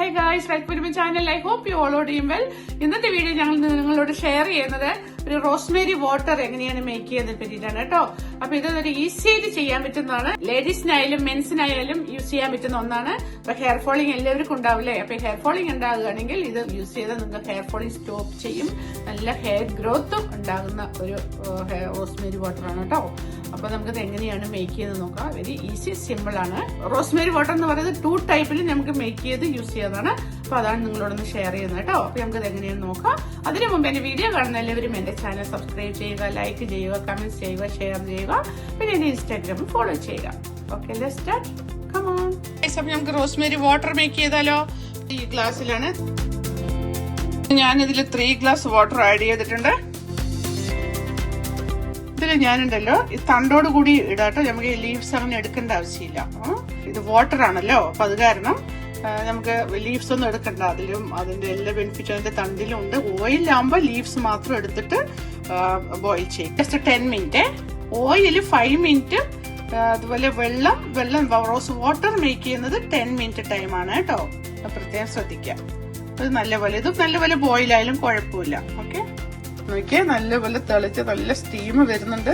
Hi guys, welcome to my channel. I hope you all are doing well. ഇന്നത്തെ video ഞങ്ങൾ നിങ്ങളോട് share ചെയ്യുന്നത് ഒരു റോസ്മേരി വാട്ടർ എങ്ങനെയാണ് മേക്ക് ചെയ്യുന്നതിനെ പറ്റിയിട്ടാണ് കേട്ടോ. അപ്പൊ ഇതൊരു ഈസി ആയിട്ട് ചെയ്യാൻ പറ്റുന്നതാണ്. ലേഡീസിനായാലും മെൻസിനായാലും യൂസ് ചെയ്യാൻ പറ്റുന്ന ഒന്നാണ്. അപ്പൊ ഹെയർ ഫോളിംഗ് എല്ലാവർക്കും ഉണ്ടാവില്ലേ. അപ്പൊ ഹെയർ ഫോളിംഗ് ഉണ്ടാകുകയാണെങ്കിൽ ഇത് യൂസ് ചെയ്താൽ നിങ്ങൾക്ക് ഹെയർ ഫോളിംഗ് സ്റ്റോപ്പ് ചെയ്യും. നല്ല ഹെയർ ഗ്രോത്തും ഉണ്ടാകുന്ന ഒരു റോസ്മേരി വാട്ടർ ആണ് കേട്ടോ. അപ്പൊ നമുക്കത് എങ്ങനെയാണ് മേക്ക് ചെയ്ത് നോക്കാം. വെരി ഈസി, സിമ്പിൾ ആണ്. റോസ്മേരി വാട്ടർ എന്ന് പറയുന്നത് 2 ടൈപ്പിൽ നമുക്ക് മേക്ക് ചെയ്ത് യൂസ് ചെയ്യാതാണ്. അപ്പൊ അതാണ് നിങ്ങളോടൊന്ന് ഷെയർ ചെയ്യുന്നത് കേട്ടോ. അപ്പൊ നമുക്കത് എങ്ങനെയാണെന്ന് നോക്കാം. അതിനു മുമ്പ് എന്റെ വീഡിയോ കാണുന്ന എല്ലാവരും എന്റെ ചാനൽ സബ്സ്ക്രൈബ് ചെയ്യുക, ലൈക്ക് ചെയ്യുക, കമന്റ് ചെയ്യുക, ഷെയർ ചെയ്യുക, പിന്നെ എന്റെ ഇൻസ്റ്റാഗ്രാമിൽ ഫോളോ ചെയ്യുക. Okay, let's start. Come on. അപ്പൊ നമുക്ക് റോസ്മേരി വാട്ടർ മേക്ക് ചെയ്താലോ. ഈ ഗ്ലാസ്സിലാണ് ഞാനിതിൽ 3 ഗ്ലാസ് വാട്ടർ ആഡ് ചെയ്തിട്ടുണ്ട്. ഇതിൽ ഞാനുണ്ടല്ലോ ഈ തണ്ടോട് കൂടി ഇടാട്ടോ. നമുക്ക് ഈ ലീവ്സ് അങ്ങനെ എടുക്കേണ്ട ആവശ്യമില്ല. ഇത് വാട്ടർ ആണല്ലോ, അപ്പൊ അത് കാരണം നമുക്ക് ലീവ്സ് ഒന്നും എടുക്കണ്ട. അതിലും അതിന്റെ എല്ലാ ബെനിഫിറ്റും അതിന്റെ തണ്ടിലും ഉണ്ട്. ഓയിലാകുമ്പോ ലീവ്സ് മാത്രം എടുത്തിട്ട് ബോയിൽ ചെയ്യും. Just 10 minute. Oil 5 minute. അതുപോലെ വെള്ളം റോസ് വാട്ടർ മേക്ക് ചെയ്യുന്നത് 10 മിനിറ്റ് ടൈമാണ് കേട്ടോ. പ്രത്യേകം ശ്രദ്ധിക്കാം. ഇത് നല്ലപോലെ ബോയിൽ ആയാലും കുഴപ്പമില്ല. ഓക്കെ, നോക്കിയാൽ നല്ലപോലെ തിളച്ച് നല്ല സ്റ്റീം വരുന്നുണ്ട്.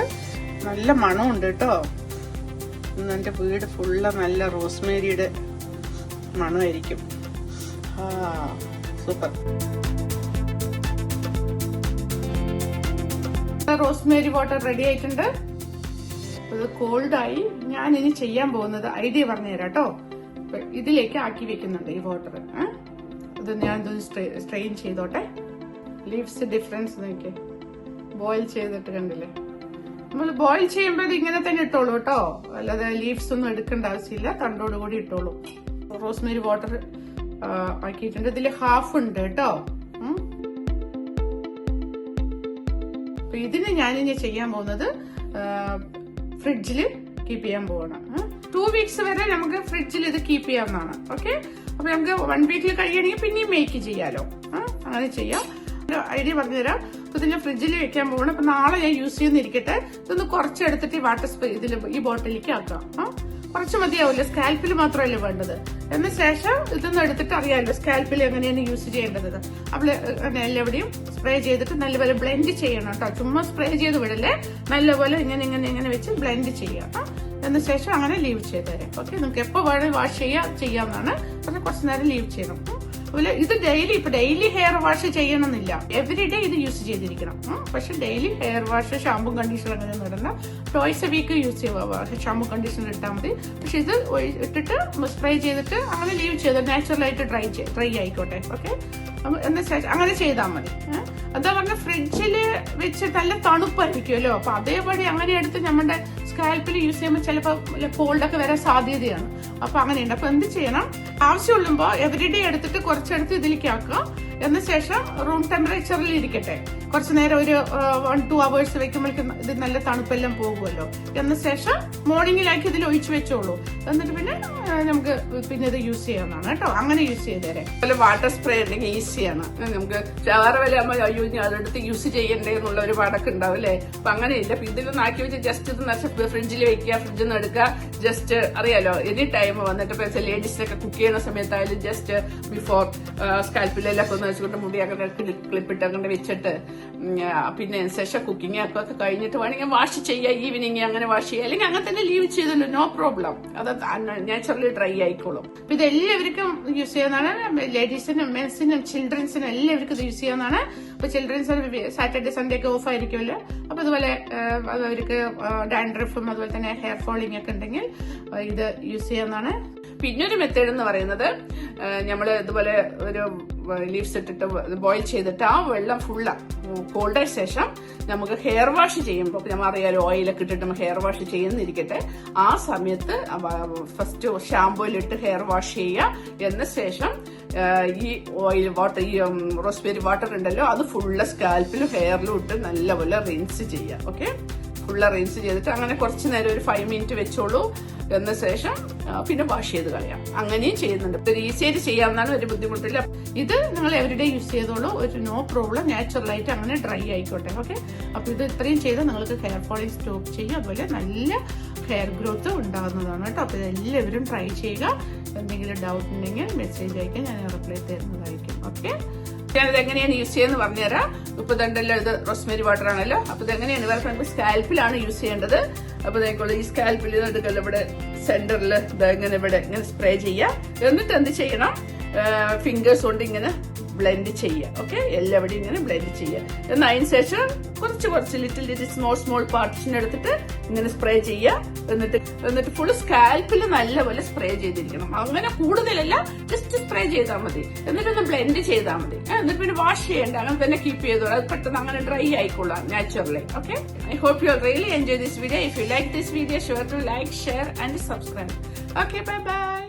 നല്ല മണമുണ്ട് കേട്ടോ. എന്റെ വീട് ഫുള്ള് നല്ല റോസ്മേരിയുടെ മണമായിരിക്കും. സൂപ്പർ. റോസ്മേരി വാട്ടർ റെഡി ആയിട്ടുണ്ട്. ഇത് കോൾഡായി. ഞാൻ ഇനി ചെയ്യാൻ പോകുന്നത് ഐഡിയ പറഞ്ഞുതരാം കേട്ടോ. ഇതിലേക്ക് ആക്കി വെക്കുന്നുണ്ട് ഈ വാട്ടർ. ഇത് ഞാൻ സ്ട്രെയിൻ ചെയ്തോട്ടെ. ലീവ്സ് ഡിഫറൻസ് നോക്കിയേ. ബോയിൽ ചെയ്തിട്ട് കണ്ടില്ലേ. നമ്മൾ ബോയിൽ ചെയ്യുമ്പോൾ ഇത് ഇങ്ങനെ തന്നെ ഇട്ടോളൂ കേട്ടോ. അല്ലാതെ ലീവ്സ് ഒന്നും എടുക്കേണ്ട ആവശ്യമില്ല. തണ്ടോട് കൂടി ഇട്ടോളൂ. റോസ്മേരി വാട്ടർ ആക്കിയിട്ടുണ്ട്. ഇതിൽ ഹാഫ് ഉണ്ട് കേട്ടോ. അപ്പൊ ഇതിന് ഞാനിനി ചെയ്യാൻ പോകുന്നത് ഫ്രിഡ്ജിൽ കീപ്പ് ചെയ്യാൻ പോകണം. 2 വീക്സ് വരെ നമുക്ക് ഫ്രിഡ്ജിൽ ഇത് കീപ്പ് ചെയ്യാവുന്നതാണ്. ഓക്കെ, അപ്പൊ നമുക്ക് 1 വീക്കിൽ കഴിയണമെങ്കിൽ പിന്നെയും മേക്ക് ചെയ്യാലോ. അങ്ങനെ ചെയ്യാം. ഒരു ഐഡിയ പറഞ്ഞുതരാം. അപ്പൊ ഇതിന് ഫ്രിഡ്ജിൽ വെക്കാൻ പോകണം. അപ്പൊ നാളെ ഞാൻ യൂസ് ചെയ്യുന്നിരിക്കട്ടെ. ഇതൊന്ന് കുറച്ചെടുത്തിട്ട് വാട്ടർ ഇതിൽ ഈ ബോട്ടിലേക്ക് ആക്കാം. കുറച്ച് മതിയാവില്ല. സ്കാൽപ്പിൽ മാത്രമല്ലേ വേണ്ടത്. എന്ന ശേഷം ഇതൊന്നും എടുത്തിട്ട് അറിയാമല്ലോ സ്കാൽപ്പിൽ എങ്ങനെയാണ് യൂസ് ചെയ്യേണ്ടത്. അപ്പോൾ എല്ലാവിടെയും സ്പ്രേ ചെയ്തിട്ട് നല്ലപോലെ ബ്ലെൻഡ് ചെയ്യണം കേട്ടോ. ചുമ്മാ സ്പ്രേ ചെയ്ത് വിടല്ലേ. നല്ലപോലെ ഇങ്ങനെ വെച്ച് ബ്ലെൻഡ് ചെയ്യാം. എന്ന ശേഷം അങ്ങനെ ലീവ് ചെയ്ത് തരാം. ഓക്കെ, നിങ്ങൾക്ക് എപ്പോൾ വേണമെങ്കിൽ വാഷ് ചെയ്യാവുന്നതാണ്. പക്ഷെ കുറച്ച് നേരം ലീവ് ചെയ്യണം. അതുപോലെ ഇത് ഡെയിലി ഹെയർ വാഷ് ചെയ്യണമെന്നില്ല. എവറി ഡേ ഇത് യൂസ് ചെയ്തിരിക്കണം. പക്ഷെ daily hair wash, shampoo, conditioner അങ്ങനെ ഇടണ്ട. ടോയ്സ് എ വീക്ക് യൂസ് ചെയ്യുക. ഷാമ്പു, കണ്ടീഷണർ ഇട്ടാൽ മതി. പക്ഷെ ഇത് ഇട്ടിട്ട് സ്പ്രേ ചെയ്തിട്ട് അങ്ങനെ ലീവ് ചെയ്ത് നാച്ചുറലായിട്ട് ഡ്രൈ ആയിക്കോട്ടെ. ഓക്കെ, എന്ന ശേഷം അങ്ങനെ ചെയ്താൽ മതി. എന്താ പറഞ്ഞ ഫ്രിഡ്ജില് വെച്ച് നല്ല തണുപ്പായിരിക്കുമല്ലോ. അപ്പൊ അതേപടി അങ്ങനെ എടുത്ത് നമ്മുടെ സ്കാൽപ്പിൽ യൂസ് ചെയ്യുമ്പോൾ ചിലപ്പോൾ കോൾഡൊക്കെ വരാൻ സാധ്യതയാണ്. അപ്പൊ അങ്ങനെയുണ്ട്. അപ്പൊ എന്ത് ചെയ്യണം, ആവശ്യമുള്ളുമ്പോ എവറിഡേ എടുത്തിട്ട് കുറച്ചെടുത്ത് ഇതിലേക്ക് ആക്കുക. എന്ന ശേഷം റൂം ടെമ്പറേച്ചറിൽ ഇരിക്കട്ടെ. കുറച്ചു നേരം ഒരു 1-2 hours വെക്കുമ്പോഴേക്കും ഇത് നല്ല തണുപ്പെല്ലാം പോകുമല്ലോ. എന്ന ശേഷം മോർണിംഗിലേക്ക് ഇതിൽ ഒഴിച്ചു വെച്ചോളൂ. എന്നിട്ട് പിന്നെ നമുക്ക് പിന്നെ ഇത് യൂസ് ചെയ്യാവുന്നതാണ് കേട്ടോ. അങ്ങനെ യൂസ് ചെയ്തേരെ. അതുപോലെ വാട്ടർ സ്പ്രേ ഉണ്ടെങ്കിൽ ഈസിയാണ്. നമുക്ക് വേറെ വല്ല അയ്യോ അതെടുത്ത് യൂസ് ചെയ്യണ്ടേ എന്നുള്ള ഒരു പാടൊക്കെ ഉണ്ടാവും അല്ലേ. അപ്പൊ അങ്ങനെയില്ല. അപ്പൊ ഇതിലൊന്ന് ആക്കി വെച്ച് ജസ്റ്റ് ഇത് നിറച്ച് ഫ്രിഡ്ജിൽ വെക്കുക. ഫ്രിഡ്ജിൽ നിന്ന് എടുക്കുക. ജസ്റ്റ് അറിയാലോ എനി ടൈം വന്നിട്ട് ഇപ്പൊ ലേഡീസിനൊക്കെ കുക്ക് ചെയ്യുന്ന സമയത്തായാലും ജസ്റ്റ് ബിഫോർ സ്കാൽപ്പിലെല്ലാം ഒന്ന് വെച്ചുകൊണ്ട് മുടി അങ്ങനെ ക്ലിപ്പിട്ട് അങ്ങനെ വെച്ചിട്ട് പിന്നെ ശേഷം കുക്കിംഗ് ഒക്കെ കഴിഞ്ഞിട്ട് വേണമെങ്കിൽ വാഷ് ചെയ്യുക. ഈവനിങ് അങ്ങനെ വാഷ് ചെയ്യുക. അല്ലെങ്കിൽ അങ്ങനെ തന്നെ ലീവ് ചെയ്തല്ലോ, നോ പ്രോബ്ലം. അത് നാച്ചുറലി ഡ്രൈ ആയിക്കോളും. അപ്പൊ ഇത് എല്ലാവർക്കും യൂസ് ചെയ്യാവുന്നതാണ്. ലേഡീസിനും മെൻസിനും ചിൽഡ്രൻസിനും എല്ലാവർക്കും ഇത് യൂസ് ചെയ്യാവുന്നതാണ്. അപ്പൊ ചിൽഡ്രൻസ് സാറ്റർഡേ സൺഡേ ഒക്കെ ഓഫ് ആയിരിക്കുമല്ലോ. അപ്പൊ അതുപോലെ അവർക്ക് ഡാൻഡ്രഫും അതുപോലെ തന്നെ ഹെയർ ഫോളിംഗ് ഒക്കെ ഉണ്ടെങ്കിൽ ഇത് യൂസ് ചെയ്യാവുന്നതാണ്. പിന്നൊരു മെത്തേഡ് എന്ന് പറയുന്നത് നമ്മള് ഇതുപോലെ ഒരു ലീവ്സ് ഇട്ടിട്ട് ബോയിൽ ചെയ്തിട്ട് ആ വെള്ളം ഫുള്ള് കോൾഡ് ആയ ശേഷം നമുക്ക് ഹെയർ വാഷ് ചെയ്യുമ്പോൾ നമ്മൾ അറിയാലോ ഓയിലൊക്കെ ഇട്ടിട്ട് ഹെയർ വാഷ് ചെയ്യുന്നിരിക്കട്ടെ. ആ സമയത്ത് ഫസ്റ്റ് ഷാമ്പൂയിലിട്ട് ഹെയർ വാഷ് ചെയ്യുക. എന്ന ശേഷം ഈ ഓയിൽ വാട്ടർ, ഈ റോസ്മേരി വാട്ടർ ഉണ്ടല്ലോ, അത് ഫുള്ള് സ്കാൽപ്പിലും ഹെയറിലും ഇട്ട് നല്ലപോലെ റിൻസ് ചെയ്യുക. ഓക്കെ, ഫുള്ള് റിൻസ് ചെയ്തിട്ട് അങ്ങനെ കുറച്ച് നേരം ഒരു 5 മിനിറ്റ് വെച്ചോളൂ. എന്ന ശേഷം പിന്നെ വാഷ് ചെയ്ത് കളയാം. അങ്ങനെയും ചെയ്യുന്നുണ്ട്. ഒരു ഈസി ആയിട്ട് ചെയ്യാവുന്നതാണ്. ഒരു ബുദ്ധിമുട്ടില്ല. ഇത് നിങ്ങൾ എവരിഡേ യൂസ് ചെയ്തോളൂ. ഒരു നോ പ്രോബ്ലം. നാച്ചുറലായിട്ട് അങ്ങനെ ഡ്രൈ ആയിക്കോട്ടെ. ഓക്കെ, അപ്പൊ ഇത് ഇത്രയും ചെയ്ത് നിങ്ങൾക്ക് ഹെയർ ഫോളിംഗ് സ്റ്റോപ്പ് ചെയ്യും. അതുപോലെ നല്ല ഹെയർ ഗ്രോത്ത് ഉണ്ടാകുന്നതാണ് കേട്ടോ. അപ്പൊ ഇതെല്ലാവരും ട്രൈ ചെയ്യുക. എന്തെങ്കിലും ഡൗട്ട് ഉണ്ടെങ്കിൽ മെസ്സേജ് അയക്കാൻ ഞാൻ റിപ്ലൈ തരുന്നതായിരിക്കും. ഓക്കെ, ഞാനിത് എങ്ങനെയാണ് യൂസ് ചെയ്യുന്നത് പറഞ്ഞുതരാം. ഇപ്പൊ ഇതുണ്ടല്ലോ, ഇത് റോസ്മേരി വാട്ടർ ആണല്ലോ. അപ്പൊ ഇത് എങ്ങനെയാണ് ഇവർക്ക് നമുക്ക് സ്കാൽപ്പിലാണ് യൂസ് ചെയ്യേണ്ടത്. അപ്പൊ ഇതേക്കുള്ള ഈ സ്കാൽപ്പിൽ എടുക്കല്ലോ, ഇവിടെ സെന്ററിൽ ഇവിടെ ഇങ്ങനെ സ്പ്രേ ചെയ്യാം. എന്നിട്ട് എന്ത് ചെയ്യണം, ഫിംഗേഴ്സ് കൊണ്ട് ഇങ്ങനെ ബ്ലെൻഡ് ചെയ്യുക. ഓക്കെ, എല്ലാവരുടെയും ഇങ്ങനെ ബ്ലെൻഡ് ചെയ്യുക. എന്നാൽ അതിന് ശേഷം കുറച്ച് ലിറ്റിൽ സ്മോൾ പാർട്ടിഷൻ എടുത്തിട്ട് ഇങ്ങനെ സ്പ്രേ ചെയ്യുക. എന്നിട്ട് ഫുൾ സ്കാൽപ്പിൽ നല്ലപോലെ സ്പ്രേ ചെയ്തിരിക്കണം. അങ്ങനെ കൂടുതലല്ല, ജസ്റ്റ് സ്പ്രേ ചെയ്താൽ മതി. എന്നിട്ടൊന്ന് ബ്ലെൻഡ് ചെയ്താൽ മതി. എന്നിട്ട് പിന്നെ വാഷ് ചെയ്യേണ്ട, അങ്ങനെ തന്നെ കീപ്പ് ചെയ്തോളൂ. അത് പെട്ടെന്ന് അങ്ങനെ ഡ്രൈ ആയിക്കൊള്ളാം naturally. Okay, I hope you really enjoy this video. If you like this video, sure to like, share and subscribe. Okay, bye by.